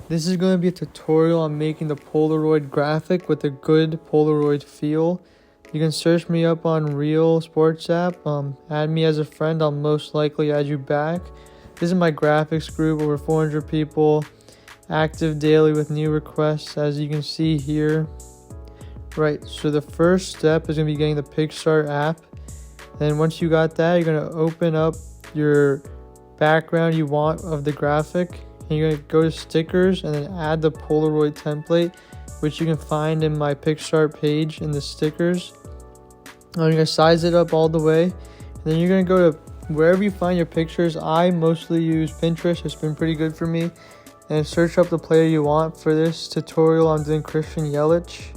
This is going to be a tutorial on making the Polaroid graphic with a good Polaroid feel. You can search me up on Real Sports app, add me as a friend, I'll most likely add you back. This is my graphics group, over 400 people, active daily with new requests as you can see here. Right, so the first step is going to be getting the PicsArt app. Then once you got that, you're going to open up your background you want of the graphic. And you're going to go to stickers and then add the Polaroid template, which you can find in my PicsArt page in the stickers. And you're going to size it up all the way. And then you're going to go to wherever you find your pictures. I mostly use Pinterest. It's been pretty good for me. And search up the player you want. For this tutorial, I'm doing Christian Yelich.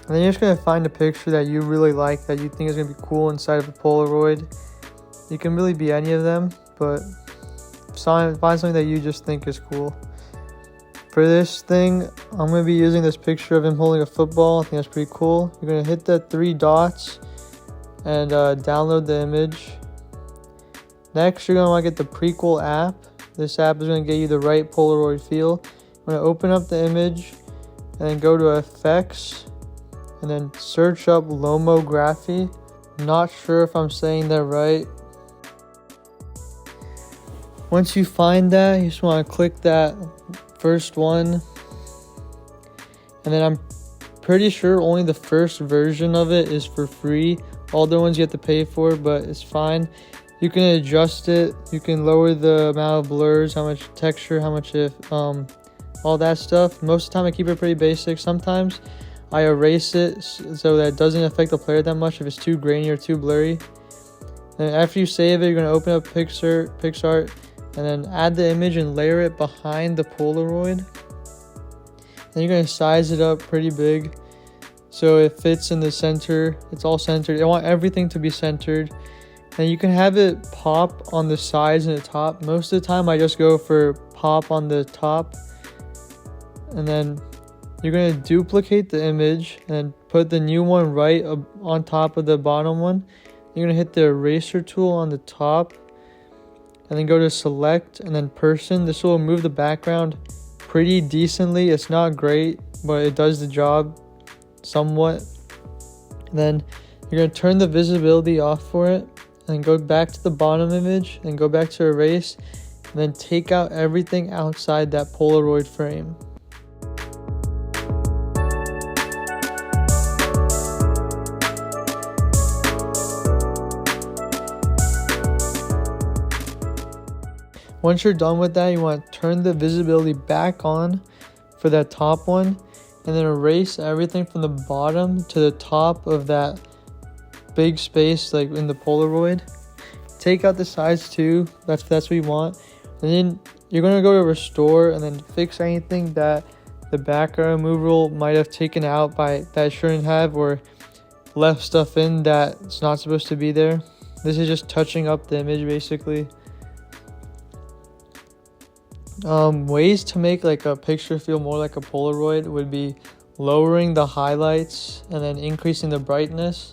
And then you're just going to find a picture that you really like, that you think is going to be cool inside of a Polaroid. You can really be any of them, but find something that you just think is cool. For this thing, I'm going to be using this picture of him holding a football. I think that's pretty cool. You're going to hit the 3 dots and download the image. Next, you're going to want to get the Prequel app. This app is going to get you the right Polaroid feel. I'm going to open up the image and then go to Effects and then search up Lomography. Not sure if I'm saying that right. Once you find that, you just want to click that first one. And then I'm pretty sure only the first version of it is for free. All the ones you have to pay for, but it's fine. You can adjust it. You can lower the amount of blurs, how much texture, how much all that stuff. Most of the time I keep it pretty basic. Sometimes I erase it so that it doesn't affect the player that much if it's too grainy or too blurry. And after you save it, you're going to open up PicsArt and then add the image and layer it behind the Polaroid. Then you're going to size it up pretty big so it fits in the center. It's all centered. I want everything to be centered. And you can have it pop on the sides and the top. Most of the time I just go for pop on the top. And then you're going to duplicate the image and put the new one right on top of the bottom one. You're going to hit the eraser tool on the top and then go to select and then person. This will remove the background pretty decently. It's not great, but it does the job somewhat. Then you're going to turn the visibility off for it and go back to the bottom image and go back to erase and then take out everything outside that Polaroid frame. Once you're done with that, you want to turn the visibility back on for that top one and then erase everything from the bottom to the top of that big space like in the Polaroid. Take out the size too, that's what you want. And then you're going to go to restore and then fix anything that the background removal might have taken out that it shouldn't have, or left stuff in that's not supposed to be there. This is just touching up the image basically. Ways to make like a picture feel more like a Polaroid would be lowering the highlights and then increasing the brightness,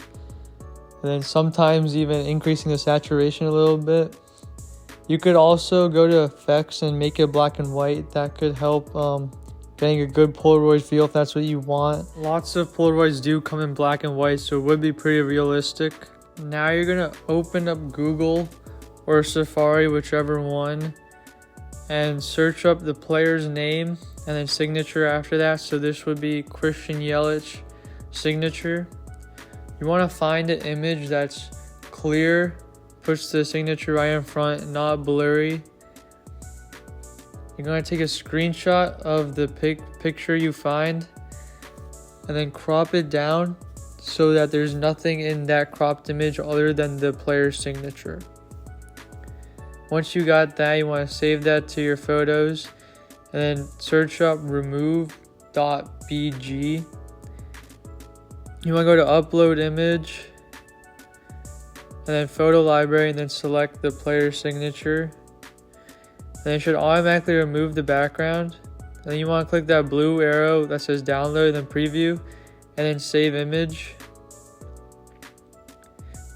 and then sometimes even increasing the saturation a little bit. You could also go to effects and make it black and white. That could help getting a good Polaroid feel if that's what you want. Lots of Polaroids do come in black and white, so it would be pretty realistic. Now you're gonna open up Google or Safari, whichever one, and search up the player's name and then signature after that. So this would be Christian Yelich signature. You want to find an image that's clear, puts the signature right in front, not blurry. You're going to take a screenshot of the picture you find and then crop it down so that there's nothing in that cropped image other than the player's signature. Once you got that, you want to save that to your photos and then search up remove.bg. You want to go to upload image and then photo library and then select the player's signature. And it should automatically remove the background. And then you want to click that blue arrow that says download and then preview and then save image.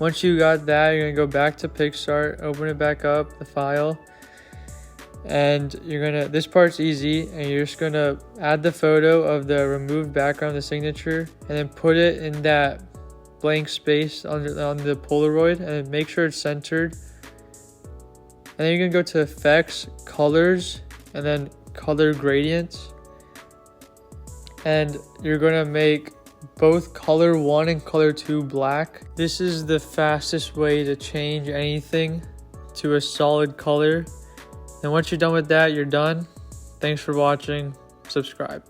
Once you got that, you're going to go back to PicsArt, open it back up, the file, And this part's easy, and you're just gonna add the photo of the removed background, the signature, and then put it in that blank space on the Polaroid, and then make sure it's centered. And then you're gonna go to effects, colors, and then color gradients. And you're gonna make both color 1 and color 2 black. This is the fastest way to change anything to a solid color. And once you're done with that, you're done. Thanks for watching. Subscribe.